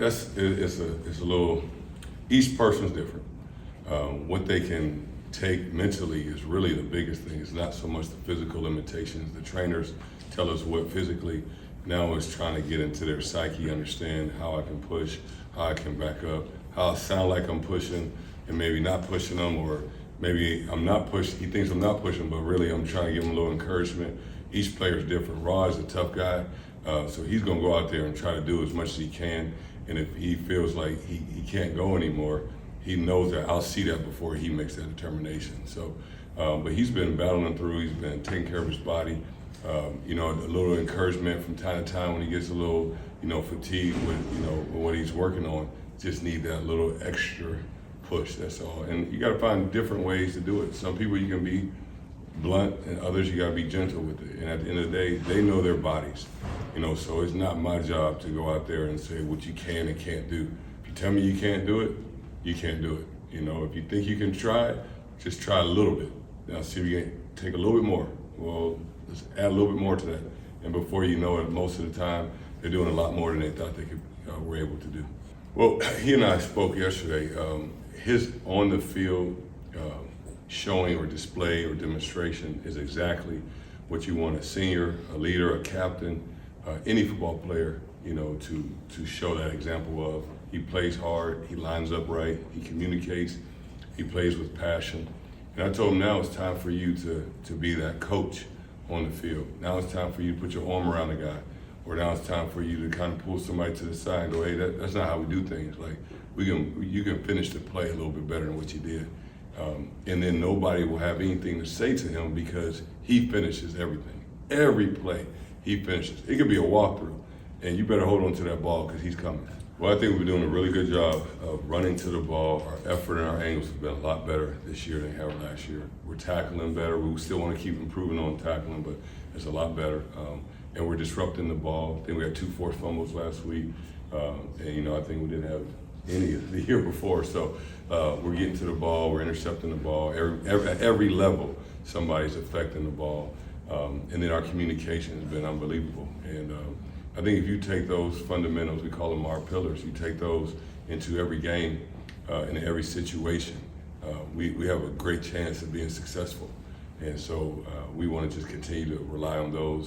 it's a little. Each person's different. What they can take mentally is really the biggest thing. It's not so much the physical limitations. The trainers tell us what physically. Now it's trying to get into their psyche, understand how I can push, how I can back up, how I sound like I'm pushing, and maybe not pushing them, or maybe I'm not pushing. He thinks I'm not pushing, but really I'm trying to give him a little encouragement. Each player is different. Raw is a tough guy, so he's going to go out there and try to do as much as he can. And if he feels like he can't go anymore, he knows that I'll see that before he makes that determination. So, but he's been battling through. He's been taking care of his body. A little encouragement from time to time when he gets a little, fatigued with, with what he's working on. Just need that little extra push. That's all. And you got to find different ways to do it. Some people you can be blunt, and others you got to be gentle with it. And at the end of the day, they know their bodies. So it's not my job to go out there and say what you can and can't do. If you tell me you can't do it, you can't do it. If you think you can try it, just try a little bit. Now see if you can take a little bit more. Well, let's add a little bit more to that. And before you know it, most of the time, they're doing a lot more than they thought they were able to do. Well, he and I spoke yesterday. His on the field showing or display or demonstration is exactly what you want a senior, a leader, a captain, any football player, to show that example of. He plays hard, he lines up right, he communicates, he plays with passion. And I told him now it's time for you to be that coach on the field. Now it's time for you to put your arm around the guy. Or now it's time for you to kind of pull somebody to the side and go, hey, that's not how we do things. Like, you can finish the play a little bit better than what you did. And then nobody will have anything to say to him because he finishes everything. Every play, he finishes. It could be a walkthrough, and you better hold on to that ball because he's coming. Well, I think we're doing a really good job of running to the ball. Our effort and our angles have been a lot better this year than they have last year. We're tackling better. We still want to keep improving on tackling, but it's a lot better. And we're disrupting the ball. I think we had 2 forced fumbles last week. And I think we didn't have any the year before. So we're getting to the ball, we're intercepting the ball. At every level, somebody's affecting the ball. And then our communication has been unbelievable. And I think if you take those fundamentals, we call them our pillars, you take those into every game, in every situation, we have a great chance of being successful. And so we want to just continue to rely on those